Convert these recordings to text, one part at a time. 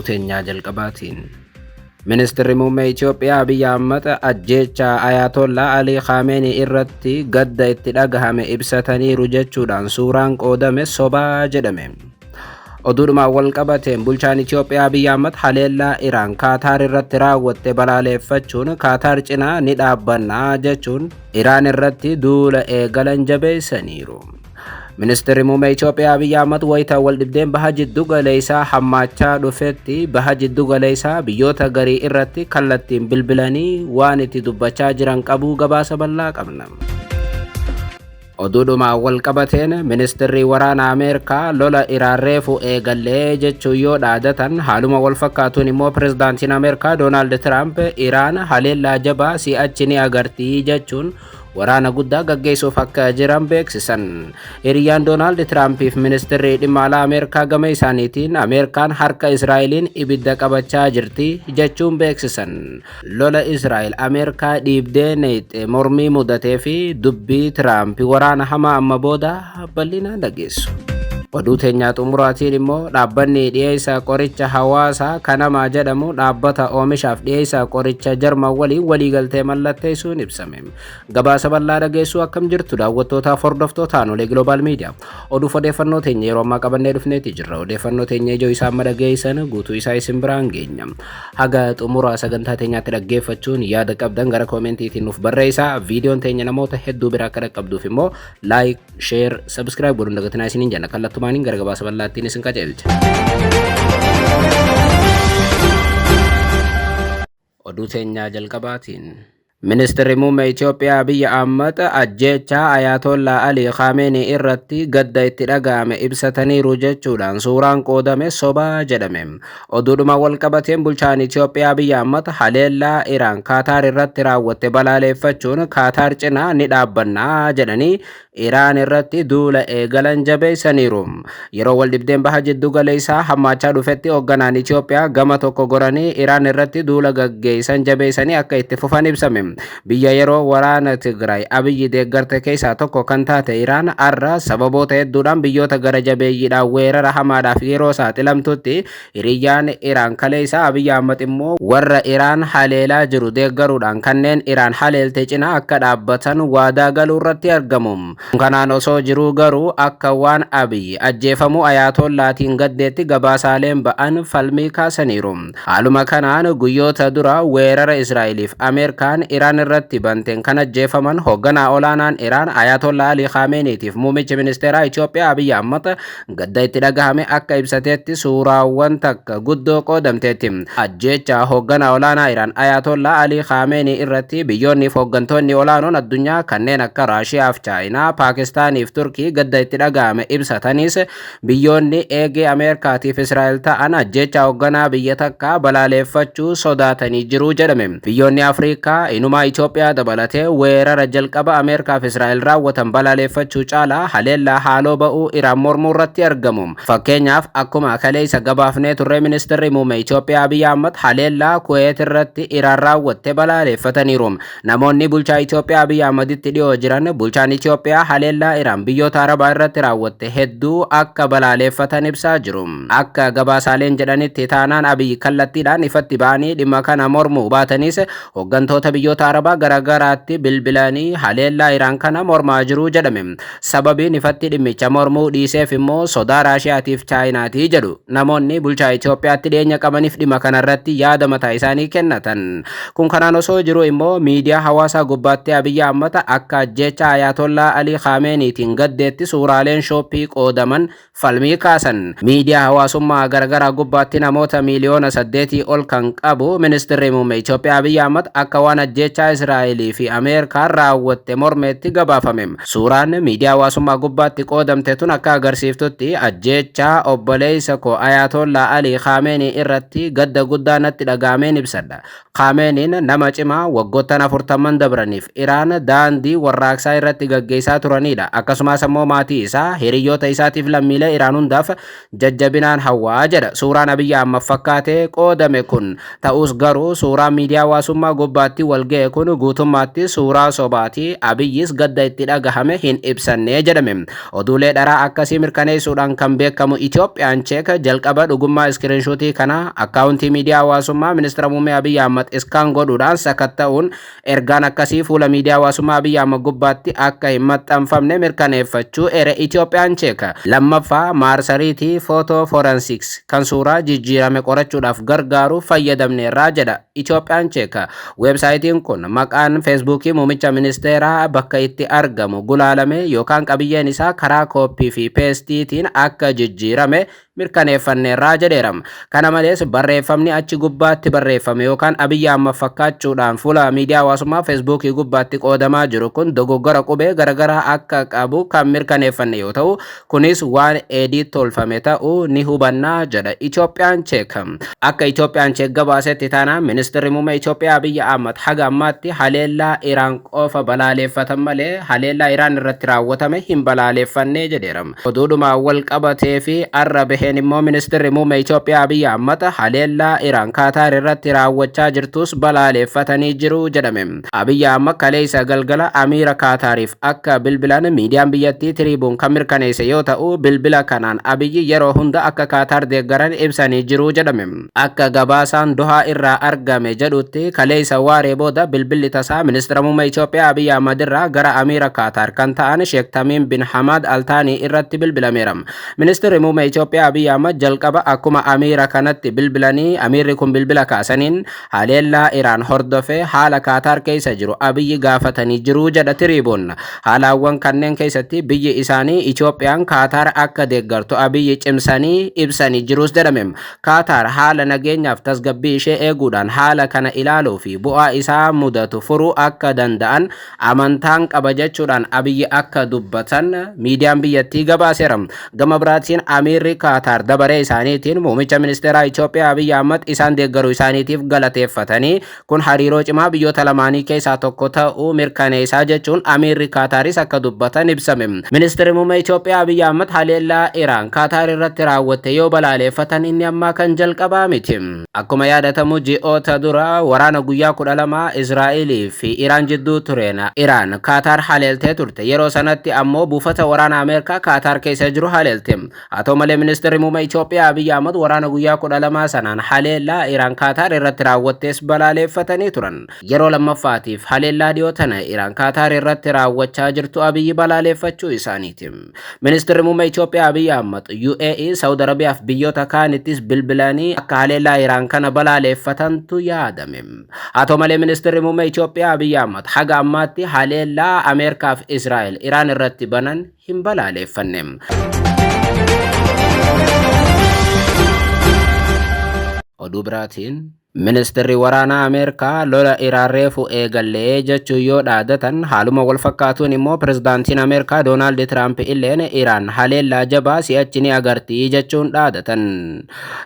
oduu teenyaa jalqabaatiin. Ministeerri muummee Itoophiyaa Abiy Ahmed ajjeechaa Ayatollah Ali Khamenei irratti gadda itti dhagahame ibsataniiru jechuudhaan suuraan qoodame sobaa jedhame. Oduudhumaan wal qabateen bulchaan Itoophiyaa Abiy Ahmed haleellaa Iraan Kaataar irratti raawwatte balaaleffachuun Kaataar cinaa ni dhaabbannaa jechuun Iraan irratti duula eegalan jabeessaniiru. Ministeerri muummee Itoophiyaa Abiy Ahmed wayita waldhibdeen baha jiddu galeessaa hammaachaa dhufetti baha jiddu galeessaa biyyoota garii irratti kallattiin bilbilanii waan itti dubbachaa jiran qabuu gabaasa bal'aa qabna. Oduudhumaan wal qabateen ministeerri waraana Ameerikaa lola Iraan reefu eegallee jechuun yoo dhaadatan haaluma wal fakkaatuun immoo pirezidaantiin Ameerikaa Doonaald Tiraamp Iraan haleellaa jabaa si'achi ni agartii jechuun waraana guddaa gaggeessuuf akka jiran beeksisan. Hiriyyaan Doonaald Tiraampiif ministeerri dhimma alaa Ameerikaa gama isaaniitiin Ameerikaan harka Israa'eliin ibidda qabachaa jirti jechuun beeksisan. Lola Israa'el Ameerikaa dhiibdee neexxe mormii mudatee fi dubbii Tiraamp waraana hamaa amma booda bal'inaan dhageessu. Oduu teenyaa xumuraatiin immoo dhaabbanni dhiyeessa qoricha hawaasaa Kanamaa jedhamu dhaabbata oomishaaf dhiyeessa qoricha Jarman waliin waliigaltee mallatteessuun ibsame. Gabaasa bal'aa dhageessuu akkam jirtu daawwattootaaf hordoftootaan olee Global Media. Oduuf odeeffannoo teenya yeroo ammaa qabannee dhufneeti jirra. Odeeffannoo teenya ijoo isaa amma dhageessan guutuu isaa isin biraan geenya. Haga xumura sagantaa teenyaatti dhaggeeffachuun yaada qabdan gara koomentiitiin nuuf barreessaa. Viidiyoon teenya namoota hedduu biraa akka dhaqqabduuf immoo like, share, subscribe godhuun dagatinaa isiniin jenna. Kallattuu maaniin gara gabaasa bal'aattiin isin qajeelcha. Oduu teenyaa jalqabaatiin. Ministeerri muummee Itoophiyaa Abiy Ahmed ajjeechaa Ayatollah Ali Khamenei irratti gadda itti dhagahame ibsataniiru jechuudhaan suuraan qoodame sobaa jedhame. Oduudhuma wal qabateen bulchaan Itoophiyaa Abiy Ahmed haleellaa Iraan Kaataar irratti raawwatte balaaleffachuun Kaataar cinaa ni dhaabbannaa jedhanii Iraan irratti duula eegalan jabeessaniiru. Yeroo waldhibdeen baha jiddu galeessaa hammaachaa dhufetti hoogganaan Itoophiyaa gama tokko goranii Iraan irratti duula gaggeessan jabeessanii akka itti fufan ibsame. Biyya yeroo waraana Tigraay Abiyyi deeggarte keessaa tokko kan taate Iraan har'a sababoota hedduudhaan biyyoota gara jabeeyyiidhaan weerara hamaadhaaf yeroo saaxilamtutti hiriyyaan Iraan kaleessa Abiy Ahmed immoo warra Iraan haleelaa jiru deeggaruudhaan kanneen Iraan haleelte cinaa akka dhaabbatan waadaa galuu irratti argamu. Kanaan osoo jiruu garuu akka waan Abiyyi ajjeefamuu Ayatollaatiin gaddeetti gabaasaaleen ba'an falmii kaasaniiru. Haaluma kanaan guyyoota dura weerara Israa'eliif Ameerikaan Iraan irratti banteen kan ajjeefaman hoogganaa olaanaan Iraan Ayatollah Ali Khameneitiif muummichi ministeeraa Itoophiyaa Abiy Ahmed gadda itti dhagahame akka ibsateetti suuraawwan takka guddoo qoodamteetti. Ajjeechaa hoogganaa olaanaa Iraan Ayatollah Ali Khamenei irratti biyyoonniif hooggantoonni olaanoon addunyaa kanneen akka Raashiyaa fi Chaayinaa, Paakistaanii fi Turkii gadda itti dhagahame ibsatanis biyyoonni eegee Ameerikaatiif Israa'el ta'an ajjeechaa hoogganaa biyya takkaa balaaleffachuu sodaatanii jiru jedhame. Biyyoonni Afrikaa inumaa Itoophiyaa dabalatee weerara jalqaba Ameerikaa fi Israa'el raawwatan balaaleffachuu caalaa haleellaa haaloo ba'uu Iraan mormuu irratti argamu. Fakkeenyaaf akkuma kaleessa gabaafnee turre ministeerri muummee Itoophiyaa Abiy Ahmed haleellaa Kuweet irratti Iraan raawwatte balaaleffataniiru. Namoonni bulchaa Itoophiyaa Abiy Ahmeditti dhiyoo jiran bulchaan Itoophiyaa haleellaa Iraan biyyoota Arabaa irratti raawwatte hedduu akka balaaleffatan ibsaa jiru. Akka gabaasaaleen jedhanitti taanaan Abiy kallattiidhaan ifatti ba'anii dhimma kana mormuu baatanis hooggantoota biyyoota Arabaa garagaraatti bilbilanii haleellaa Iraan kana mormaa jiru jedhame. Sababiin ifatti dhimmicha mormuu dhiiseef immoo sodaa Raashiyaatiif Chaayinaati jedhu namoonni bulchaa Itoophiyaatti dhiyeenya qabaniif dhimma kanarratti yaada mataa isaanii kennatan. Kun kanaan osoo jiru immoo miidiyaa hawaasaa gubbaatti Abiy Ahmed akka ajjeechaa Ayatollah Ali Khameneitiin gaddeetti suuraaleen shooppii qoodaman falmii kaasan. Miidiyaa hawaasummaa garagaraa gubbaatti namoota miliyoona 8 ol kan qabu ministeerri muummee Itoophiyaa Abiy Ahmed akka waan ajjeechaa Israa'elii fi Ameerikaan raawwatte mormeetti gabaafame. Suuraan miidiyaa hawaasummaa gubbaatti qoodamte tun akka agarsiiftutti ajjeechaa obboleessa koo Ayatollah Ali Khamenei irratti gadda guddaa natti dhagahameen ibsadha. Khameneiin nama cimaa waggoottan 40 dabraniif Iraan daandii warraaqsaa irratti gaggeessaa turanidha. Akkasumas immoo maatii isaa hiriyoota isaatiif lammiilee Iraan hundaaf jajjabinaan hawwaa jedha. Suuraan Abiy Ahmed fakkaatee qoodame kun ta'us garuu suuraa miidiyaa hawaasummaa gubbaatti wal ga'e kun guutummaatti suuraa sobaati. Abiyyis gadda itti dhagahame hin ibsanne jedhame. Oduulee dharaa akkasii mirkaneessuudhaan kan beekamu Itoophiyaan Cheek jalqaba dhugummaa iskiriinshotii kana akkaawuntii miidiyaa hawaasummaa ministeera muummee Abiy Ahmad iskaan godhuudhaan sakatta'uun ergaan akkasii fuula miidiyaa hawaasummaa Abiy Ahmad gubbaatti akka hin maxxanfamne mirkaneeffachuu eere Itoophiyaan Cheek. Lammaffaa maarsariitii footoo forensiks kan suuraa jijjiirame qorachuudhaaf gargaaru fayyadamneerraa jedha Itoophiyaan Cheek. Weebsaayitiin kun maqaan feesbuukii muummicha ministeeraa bakka itti argamu gulaalame yookaan qabiyyeen isaa karaa kooppii fi peestiitiin akka jijjiirame mirkaneeffanneerraa jedheera. Kana malees barreeffamni achi gubbaatti barreeffame yookaan Abiy Ahmad fakkaachuudhaan fuula miidiyaa hawaasummaa feesbuukii gubbaatti qoodamaa jiru kun dogoggora qubee garagaraa akka qabu kan mirkaneeffanne yoo ta'u, kunis waan eediit tolfame ta'uu ni hubannaa jedha Itoophiyaan Cheek. Akka Itoophiyaan Cheek gabaasetti taanaan ministeerri muummee Itoophiyaa Abiy Ahmad haga ammaatti haleellaa Iraan qofa balaaleffatan malee haleellaa Iraan irratti raawwatame hin balaaleffanne jedheera. Oduudhuma wal qabatee fi arra baheen immoo ministeerri muummee Itoophiyaa Abiy Ahmad haleellaa Iraan Kaataar irratti raawwachaa jirtus balaaleffatanii jiru jedhame. Abiy Ahmad kaleessa galgala amiira Kaataariif akka bilbilan miidiyaan biyyattii Tiriibuun kan mirkaneesse yoo ta'u, bilbila kanaan Abiy yeroo hunda akka Kaataar deeggaran ibsanii jiru jedhame. Akka gabaasaan Dohaa irraa argame jedhutti kaleessa waaree booda bilbilli tasaa ministeera muummee Itoophiyaa Abiy Ahmad irraa gara amiira Kaataar kan ta'an Sheek Tamiim bin Hamad Altaanii irratti bilbilameera. Ministeerri muummee Itoophiyaa Abiy Ahmad jalqaba akkuma amiira kanatti bilbilanii amiirri kun bilbila kaasaniin haleellaa Iraan hordofee haala Kaataar keessa jiru Abiy gaafatanii jiru jedha Tiriibuun. Haalawwan kanneen keessatti biyyi isaanii Itoophiyaan Kaataar akka deeggartu Abiy cimsanii ibsanii jirus jedhame. Kaataar haala nageenyaaf tasgabbii ishee eeguudhaan haala kana ilaaluu fi bu'aa isaa mudatu furuu akka danda'an amantaan qaba jechuudhaan Abiy akka dubbatan miidiyaan biyyattii gabaaseera. Gama biraatiin amiirri Kaataar dabaree isaaniitiin muummicha ministeeraa Itoophiyaa Abiy Ahmad isaan deeggaruu isaaniitiif galateeffatanii kun hariiroo cimaa biyyoota lamaanii keessaa tokko ta'uu mirkaneessaa jechuun amiirri Kaataaris akka dubbatan ibsame. Ministeerri muummee Itoophiyaa Abiy Ahmad haleellaa Iraan Kaataar irratti raawwatte yoo balaaleffatan inni ammaa kan jalqabaa miti. Akkuma yaadatamu ji'oota dura waraana guyyaa 12 Israa'elii fi Iraan jidduu tureen Iraan Kaataar haleeltee turte. Yeroo sanatti ammoo buufata waraana Ameerikaa Kaataar keessa jiru haleelte. Haa ta'u malee ministeerri muummee Itoophiyaa Abiy Ahmad waraana guyyaa 12 sanaan haleellaa Iraan Kaataar irratti raawwattes balaaleffatanii turan. Yeroo lammaffaatiif haleellaa dhiyoo tana Iraan Kaataar irratti raawwachaa jirtu Abiy balaaleffachuu isaaniiti. Ministeerri muummee Itoophiyaa Abiy Ahmad UAE, Saudi Arabiyaa fi biyyoota kaanittis bilbilanii akka haleellaa Iraan kana balaaleffatantu yaadame. Haa ta'u malee ministeerri muummee Itoophiyaa Abiy Ahmad haga ammaatti haleellaa Ameerikaa fi Israa'el Iraan irratti banan hin balaaleffanne. Oduu biraatiin ministeerri waraanaa Ameerikaa lola Iraan reefu eegallee jechuun yoo dhaadatan haaluma wal fakkaatuun immoo pirezidaantiin Ameerikaa Doonaald Tiraamp illeen Iraan haleellaa jabaa si'achi ni agartii jechuun dhaadatan.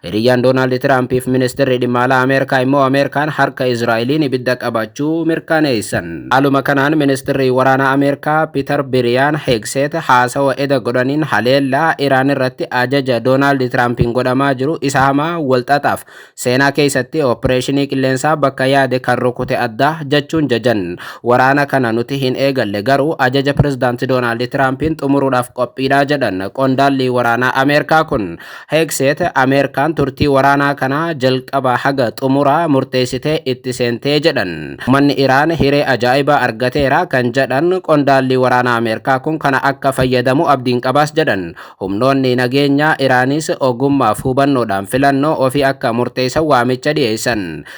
Hiriyyaan Doonaald Tiraampiif ministeerri dhimma alaa Ameerikaa immoo Ameerikaan harka Israa'eliin ibidda qabachuu mirkaneessan. Haaluma kanaan ministeerri waraanaa Ameerikaa Piiter Biriyaan Heegseet haasawa eda godhaniin haleellaa Iraan irratti ajaja Doonaald Tiraampiin godhamaa jiru isa hamaa walxaxaaf seenaa keessatti opereeshinii qilleensaa bakka yaade kan rukute addaa jechuun jajan. Waraana kana nuti hin eegalle garuu ajaja pirezidaantii Doonaald Tiraampiin xumuruudhaaf qophiidha jedhan qondaalli waraanaa Ameerikaa kun. Heegseet Ameerikaan turtii waraanaa kana jalqaba haga xumuraa murteessitee itti seentee jedhan. Manni Iraan hiree ajaa'ibaa argateera kan jedhan qondaalli waraanaa Ameerikaa kun kana akka fayyadamu abdiin qabaas jedhan. Humnoonni nageenyaa Iraanis ogummaaf hubannoodhaan filannoo ofii akka murteessan waamicha dhiyeessan.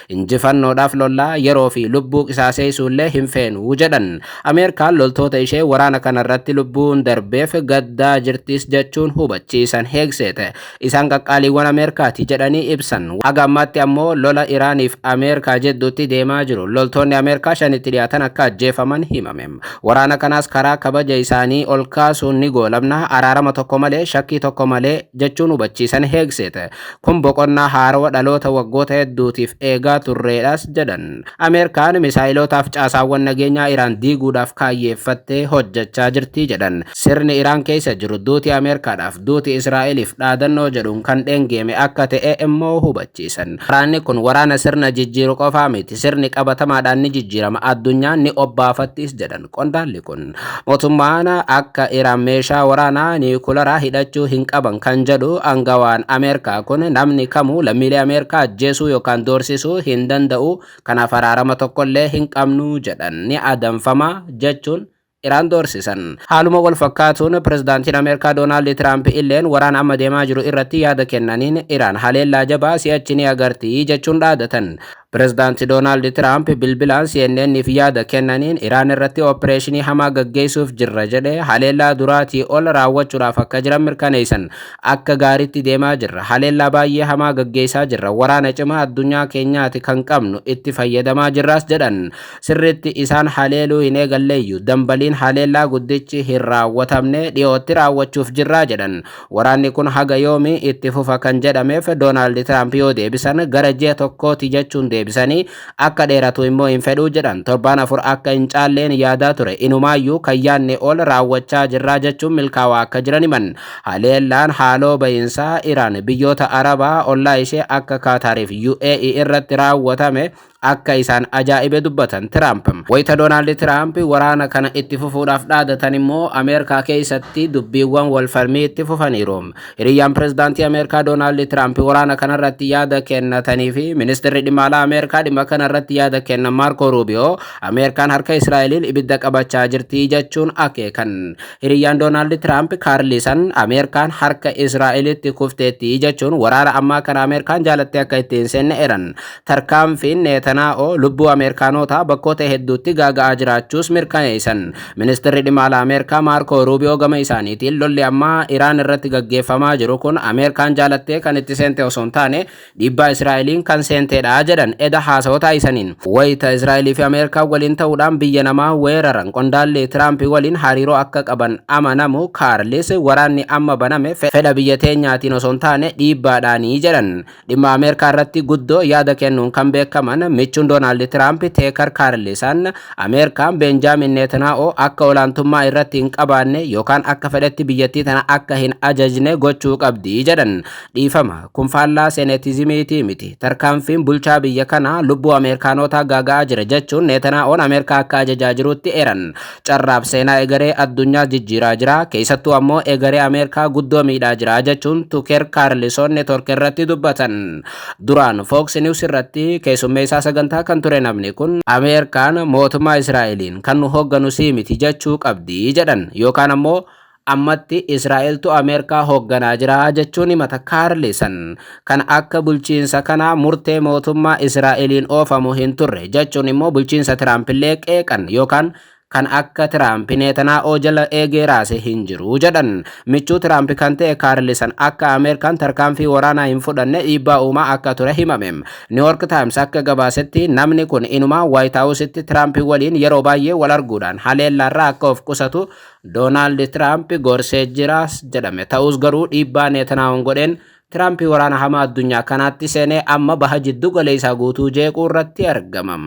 Injifannoodhaaf lollaa yeroo fi lubbuu qisaaseessuullee hin feenu jedhan. Ameerikaan loltoota ishee waraana kanarratti lubbuun darbeef gaddaa jirtis jechuun hubachiisan Heegseet. Isaan qaqqaaliiwwan Ameerikaati jedhanii ibsan. Haga ammaatti ammoo lola Iraaniif Ameerikaa jidduutti deemaa jiru. Loltoonni Ameerikaa 5 dhiyaatan akka ajjeefaman himame. Waraana kanaas karaa kabaja isaanii ol kaasuun ni goolabna, araarama tokko malee, shakkii tokko malee jechuun hubachiisan Heegseet. Kun boqonnaa haarawaa dhaloota waggoota hedduuti guutuutiif eegaa turreedhas jedhan. Ameerikaan misaayilotaaf caasaawwan nageenyaa Iraan diiguudhaaf kaayyeeffattee hojjechaa jirti jedhan. Sirni Iraan keessa jiru duuti Ameerikaadhaaf duuti Israa'eliif dhaadannoo jedhuun kan dheengeeme akka ta'e immoo hubachiisan. Waraanni kun waraana sirna jijjiiru qofaa miti, sirni qabatamaadhaan ni jijjiirama, addunyaan ni obbaafattis jedhan qondaalli kun. Mootummaan akka Iraan meeshaa waraanaa niwukilaraa hidhachuu hin qaban kan jedhu angawaan Ameerikaa kun namni kamuu lammiilee Ameerikaa ajjeesuu yookaan doorsisuu hin danda'u, kanaaf araarama tokkollee hin qabnu jedhan. Ni adamfama jechuun Iraan doorsisan. Haaluma wal fakkaatuun pirezidaantiin Ameerikaa Doonaald Tiraamp illeen waraana amma deemaa jiru irratti yaada kennaniin Iraan haleellaa jabaa si'achi ni agarti jechuun dhaadatan. Pirezidaanti Doonaald Tiraamp bilbilaan CNN'if yaada kennaniin Iraan irratti opereeshinii hamaa gaggeessuuf jirra jedhee haleellaa duraatii ol raawwachuudhaaf akka jiran mirkaneessan. Akka gaariitti deemaa jirra, haleellaa baay'ee hamaa gaggeessaa jirra, waraana cimaa addunyaa keenyaati kan qabnu, itti fayyadamaa jirras jedhan. Sirriitti isaan haleeluu hin eegalleeyyu, dambaliin haleellaa guddichi hin raawwatamne dhiyootti raawwachuuf jirraa jedhan. Waraanni kun haga yoomii itti fufa kan jedhameef Doonaald Tiraamp yoo deebisan gara ji'a tokkooti jechuun deebisanii akka dheeratu immoo hin fedhuu jedhan. Torbaan 4 akka hin caalleen yaadaa ture, inumaayyuu kan yaadne ol raawwachaa jirraa jechuun milkaa'aa akka jiran himan. Haleellaan haaloo bahiinsaa Iraan biyyoota Arabaa ollaa ishee akka Kaataariif UAE irratti raawwatame akka isaan ajaa'ibe dubbatan Tiraamp. Wayita Doonaald Tiraamp waraana kana itti fufuudhaaf dhaadatan immoo Ameerikaa keessatti dubbiiwwan wal falmii itti fufaniiru. Hiriyyaan pirezidaantii Ameerikaa Doonaald Tiraamp waraana kanarratti yaada kennatanii fi ministeerri dhimma alaa Ameerikaa dhimma kanarratti yaada kennan Maarko Ruubiyoo Ameerikaan harka Israa'eliin ibidda qabachaa jirti jechuun akeekan. Hiriyyaan Doonaald Tiraamp Kaarlisan Ameerikaan harka Israa'elitti kufteetti jechuun waraana ammaa kana Ameerikaan jaalattee akka ittiin seenne eran. Tarkaanfiin Netanyaahoo lubbuu Ameerikaanotaa bakkoota hedduutti gaaga'aa jiraachuus mirkaneessan. Ministeerri dhimma alaa Ameerikaa Maarko Ruubiyoo gama isaaniitiin lolli ammaa Iraan irratti gaggeeffamaa jiru kun Ameerikaan jaalattee kan itti seente osoo hin taane dhiibbaa Israa'eliin kan seenteedha jedhan eda haasawaa isaniin. Wayita Israa'elii fi Ameerikaa waliin ta'uudhaan biyya namaa weeraran qondaalli Tiraamp waliin hariiroo akka qaban amanamu Kaarlis waraanni amma baname fedha biyya teenyaatiin osoo hin taane dhiibbaadhaanii jedhan. Dhimma Ameerikaa irratti guddoo yaada kennuun kan beekaman michuun Doonaald Tiraamp Teekar Kaarlisan Ameerikaan Benjaamin Netanyaahoo akka olaantummaa irratti hin qabaanne yookaan akka fedhetti biyyattii tana akka hin ajajne gochuu qabdi jedhan. Dhiifama kun faallaa seenetizimiitii miti, tarkaanfiin bulchaa biyya kana lubbuu Ameerikaanotaa gaaga'aa jira jechuun Netaniyaahoon Ameerikaa akka ajajaa jirutti eeran. Carraaf seenaa egeree addunyaa jijjiiraa jira, keessattuu ammoo egeree Ameerikaa guddoo miidhaa jira jechuun Tuuker Kaarlisoon neetwork irratti dubbatan. Duraan Fox News irratti keessummeessaa sagantaa kan ture namni kun Ameerikaan mootummaa Israa'eliin kan nu hoogganu sii miti jechuu qabdi jedhan, yookaan ammoo ammatti Israa'eltu Ameerikaa hoogganaa jira jechuun himata Kaarlisan. Kan akka bulchiinsa kana murtee mootummaa Israa'eliin oofamu hin turre jechuun immoo bulchiinsa Tiraampiillee qeeqan yookaan kan akka Tiraamp Netanyaahoo jala eegee raase hin jiru jedhan. Michuu Tiraamp kan ta'e Kaarlisan akka Ameerikaan tarkaanfii waraanaa hin fudhanne dhiibbaa uumaa akka ture himame. New York Times akka gabaasetti namni kun inumaa White House'tti Tiraamp waliin yeroo baay'ee wal arguudhaan haleellaarraa akka of qusatu Doonaald Tiraamp gorsee jiraas jedhame. Ta'us garuu dhiibbaa Netanyaahoo godheen Tiraamp waraana hamaa addunyaa kanaatti seenee amma baha jiddu galeessaa guutuu jeequu irratti argama.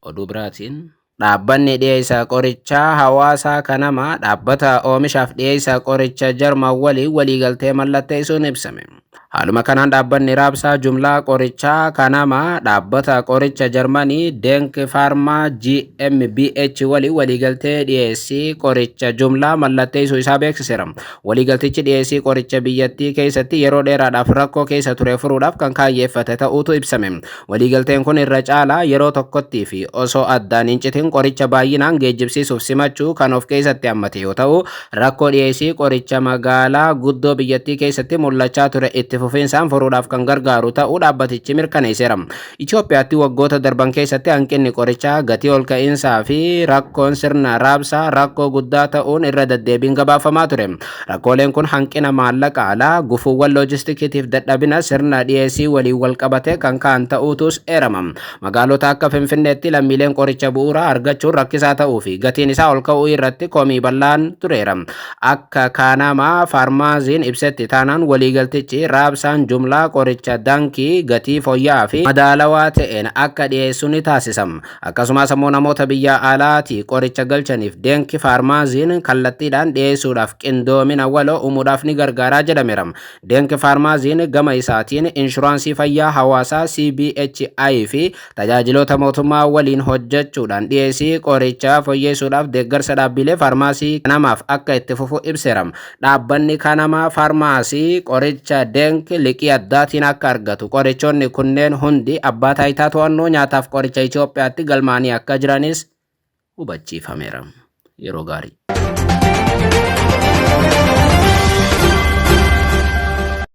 Oduu biraatiin dhaabbanni dhiyeessa qorichaa hawaasaa Kanamaa dhaabbata oomishaaf dhiyeessa qoricha Jarman waliin waliigaltee mallatteessuun ibsame. Haaluma kanaan dhaabbanni raabsaa jumlaa qorichaa Kanamaa dhaabbata qoricha Jarmanii Denk Pharma GmbH waliin waliigaltee dhiyeessii qoricha jumlaa mallatteessuu isaa beeksiseera. Waliigaltichi dhiyeessii qoricha biyyattii keessatti yeroo dheeraadhaaf rakkoo keessa ture furuudhaaf kan kaayyeeffate ta'uutu ibsame. Waliigalteen kun irra caalaa yeroo tokkottii fi osoo addaan hin citin qoricha baay'inaan geejjibsiisuuf simachuu kan of keessatti hammate yoo ta'u, rakkoo dhiyeessii qoricha magaalaa guddoo biyyattii keessatti mul'achaa ture itti fufiinsaan furuudhaaf kan gargaaru ta'uu dhaabbatichi mirkaneesseera. Itoophiyaatti waggoota darban keessatti hanqinni qorichaa, gatii ol ka'iinsaa fi rakkoon sirna raabsaa rakkoo guddaa ta'uun irra deddeebiin gabaafamaa ture. Rakkooleen kun hanqina maallaqa alaa, gufuuwwan loojistikiitiif dadhabina sirna dhiyeessii waliin wal qabate kan ka'an ta'uutus eerama. Magaalota akka Finfinneetti lammiileen qoricha bu'uuraa argachuun rakkisaa ta'uu fi gatiin isaa ol ka'uu irratti komii bal'aan tureera. Akka kaanamaa faarmaasiin ibsetti taanaan waliigaltichi raabsaan jumlaa qoricha dankii gatii fooyya'aa fi madaalawaa ta'een akka dhiyeessu ni taasisama. Akkasumas immoo namoota biyya alaatti qoricha galchaniif denki faarmaasiin kallattiidhaan dhiyeessuudhaaf qindoomina waloo uumuudhaaf ni gargaaraa jedhameera. Denki faarmaasiin gama isaatiin inshuraansii fayyaa hawaasaa CBHI fi tajaajiloota mootummaa waliin hojjechuudhaan dhiyeessii qorichaa fooyyessuudhaaf deeggarsa dhaabbilee faarmaasii kanamaaf akka itti fufu ibseera. Dhaabbanni kanamaa faarmaasii qoricha denki liqii addaatiin akka argatu qorichoonni kunneen hundi abbaa taayitaa to'annoo nyaataaf qoricha Itoophiyaatti galmaanii akka jiranis hubachiifameera. Yeroo gaarii.